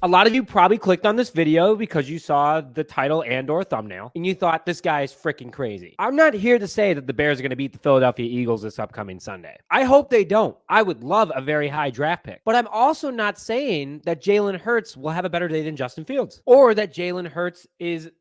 A lot of you probably clicked on this video because you saw the title and or thumbnail and you thought this guy is freaking crazy. I'm not here to say that the Bears are going to beat the Philadelphia Eagles this upcoming Sunday. I hope they don't. I would love a very high draft pick. But I'm also not saying that Jalen Hurts will have a better day than Justin Fields or that Jalen Hurts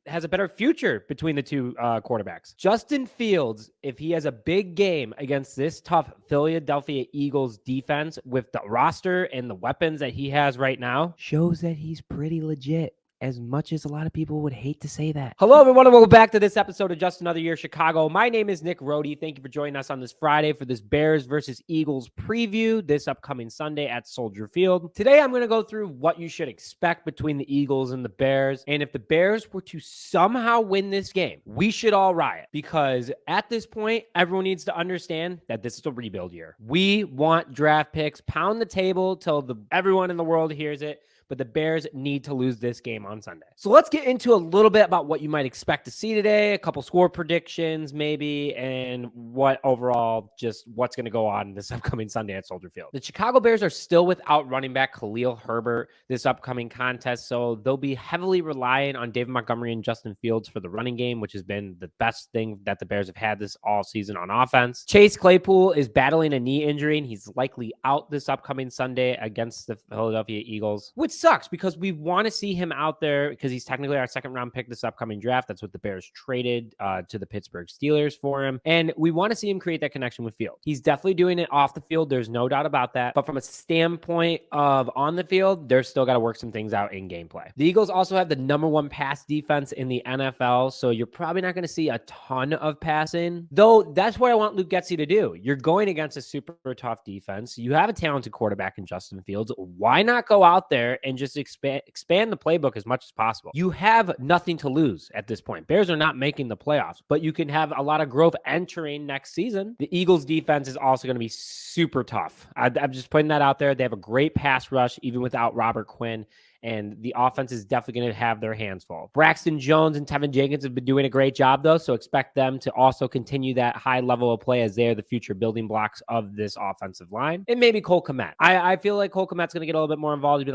has a better future between the two quarterbacks. Justin Fields, if he has a big game against this tough Philadelphia Eagles defense with the roster and the weapons that he has right now, shows that he's pretty legit. As much as a lot of people would hate to say that. Hello, everyone, and welcome back to this episode of Just Another Year Chicago. My name is Nick Rohde. Thank you for joining us on this Friday for this Bears versus Eagles preview this upcoming Sunday at Soldier Field. Today, I'm going to go through what you should expect between the Eagles and the Bears. And if the Bears were to somehow win this game, we should all riot. Because at this point, everyone needs to understand that this is a rebuild year. We want draft picks. Pound the table till everyone in the world hears it. But the Bears need to lose this game on Sunday. So let's get into a little bit about what you might expect to see today, a couple score predictions maybe, and what overall just what's going to go on this upcoming Sunday at Soldier Field. The Chicago Bears are still without running back Khalil Herbert this upcoming contest, so they'll be heavily relying on David Montgomery and Justin Fields for the running game, which has been the best thing that the Bears have had this all season on offense. Chase Claypool is battling a knee injury, and he's likely out this upcoming Sunday against the Philadelphia Eagles, which sucks because we want to see him out there because he's technically our second round pick this upcoming draft. That's what the Bears traded to the Pittsburgh Steelers for him. And we want to see him create that connection with Field. He's definitely doing it off the field. There's no doubt about that. But from a standpoint of on the field, they're still got to work some things out in gameplay. The Eagles also have the #1 pass defense in the NFL. So you're probably not going to see a ton of passing, though that's what I want Luke Getsy to do. You're going against a super tough defense. You have a talented quarterback in Justin Fields. Why not go out there and just expand the playbook as much as possible? You have nothing to lose at this point. Bears are not making the playoffs, but you can have a lot of growth entering next season. The Eagles defense is also going to be super tough. I'm just putting that out there. They have a great pass rush, even without Robert Quinn. And the offense is definitely going to have their hands full. Braxton Jones and Tevin Jenkins have been doing a great job, though, so expect them to also continue that high level of play as they're the future building blocks of this offensive line. And maybe Cole Kmet. I feel like Cole Kmet's going to get a little bit more involved.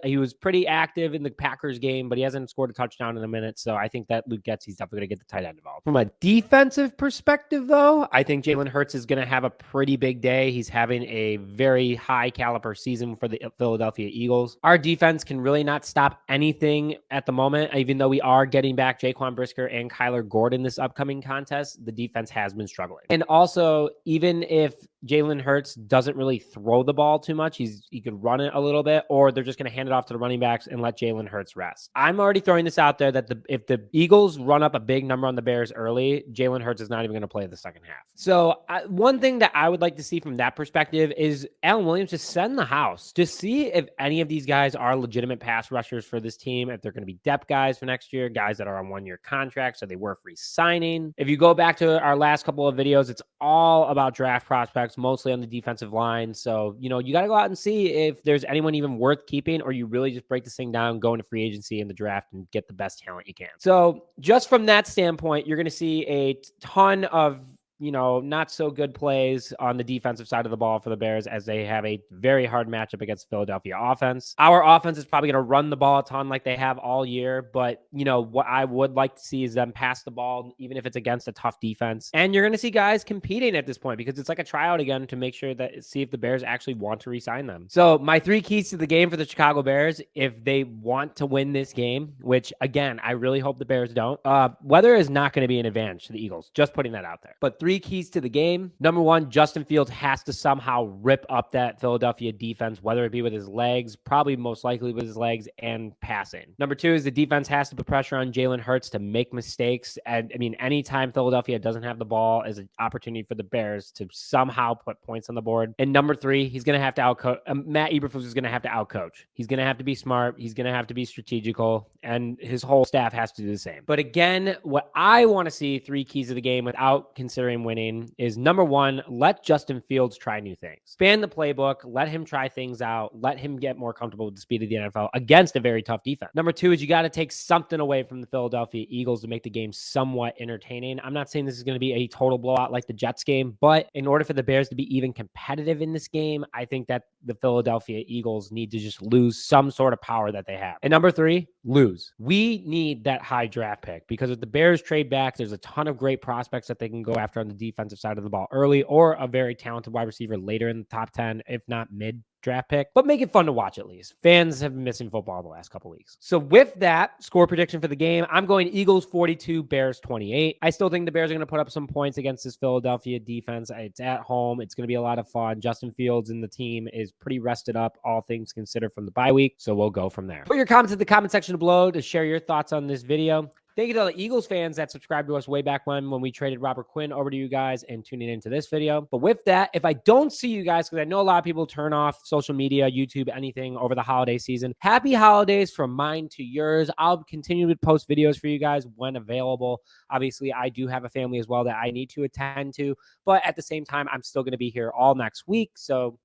He was pretty active in the Packers game, but he hasn't scored a touchdown in a minute, so I think that Luke Getsy's definitely going to get the tight end involved. From a defensive perspective, though, I think Jalen Hurts is going to have a pretty big day. He's having a very high caliber season for the Philadelphia Eagles. Our defense can really not stop anything at the moment, even though we are getting back Jaquan Brisker and Kyler Gordon this upcoming contest. The defense has been struggling. And also, even if Jalen Hurts doesn't really throw the ball too much, he could run it a little bit, or they're just going to hand it off to the running backs and let Jalen Hurts rest. I'm already throwing this out there that if the Eagles run up a big number on the Bears early, Jalen Hurts is not even going to play the second half. So one thing that I would like to see from that perspective is Alan Williams just send the house. Just see if any of these guys are legitimate pass rushers for this team, if they're going to be depth guys for next year, guys that are on one-year contracts, so they worth re-signing. If you go back to our last couple of videos, it's all about draft prospects, mostly on the defensive line. So, you got to go out and see if there's anyone even worth keeping, or you really just break this thing down, go into free agency in the draft and get the best talent you can. So just from that standpoint, you're going to see a ton of not so good plays on the defensive side of the ball for the Bears as they have a very hard matchup against Philadelphia offense. Our offense is probably going to run the ball a ton like they have all year, but what I would like to see is them pass the ball, even if it's against a tough defense. And you're going to see guys competing at this point because it's like a tryout again to make sure see if the Bears actually want to re-sign them. So my 3 keys to the game for the Chicago Bears, if they want to win this game, which again, I really hope the Bears don't, weather is not going to be an advantage to the Eagles. Just putting that out there. But 3 keys to the game. #1, Justin Fields has to somehow rip up that Philadelphia defense, whether it be with his legs, probably most likely with his legs, and passing. #2 is the defense has to put pressure on Jalen Hurts to make mistakes. And anytime Philadelphia doesn't have the ball is an opportunity for the Bears to somehow put points on the board. And #3, he's going to have to outcoach. Matt Eberflus is going to have to outcoach. He's going to have to be smart. He's going to have to be strategical, and his whole staff has to do the same. But again, what I want to see 3 keys of the game without considering game winning is number one, let Justin Fields try new things. Expand the playbook, let him try things out, let him get more comfortable with the speed of the NFL against a very tough defense. Number two is you got to take something away from the Philadelphia Eagles to make the game somewhat entertaining. I'm not saying this is going to be a total blowout like the Jets game, but in order for the Bears to be even competitive in this game, I think that the Philadelphia Eagles need to just lose some sort of power that they have. And number three, lose. We need that high draft pick because if the Bears trade back, there's a ton of great prospects that they can go after on the defensive side of the ball early, or a very talented wide receiver later in the top 10, if not mid draft pick, but make it fun to watch at least. Fans have been missing football the last couple weeks. So with that score prediction for the game, I'm going Eagles 42, Bears 28. I still think the Bears are going to put up some points against this Philadelphia defense. It's at home. It's going to be a lot of fun. Justin Fields and the team is pretty rested up, all things considered, from the bye week. So we'll go from there. Put your comments in the comment section below to share your thoughts on this video. Thank you to all the Eagles fans that subscribed to us way back when we traded Robert Quinn over to you guys and tuning into this video. But with that, if I don't see you guys, because I know a lot of people turn off social media, YouTube, anything over the holiday season, happy holidays from mine to yours. I'll continue to post videos for you guys when available. Obviously, I do have a family as well that I need to attend to, but at the same time, I'm still going to be here all next week,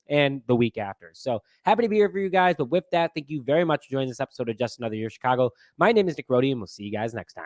and the week after. So happy to be here for you guys. But with that, thank you very much for joining this episode of Just Another Year Chicago. My name is Nick Rhodey, and we'll see you guys next time.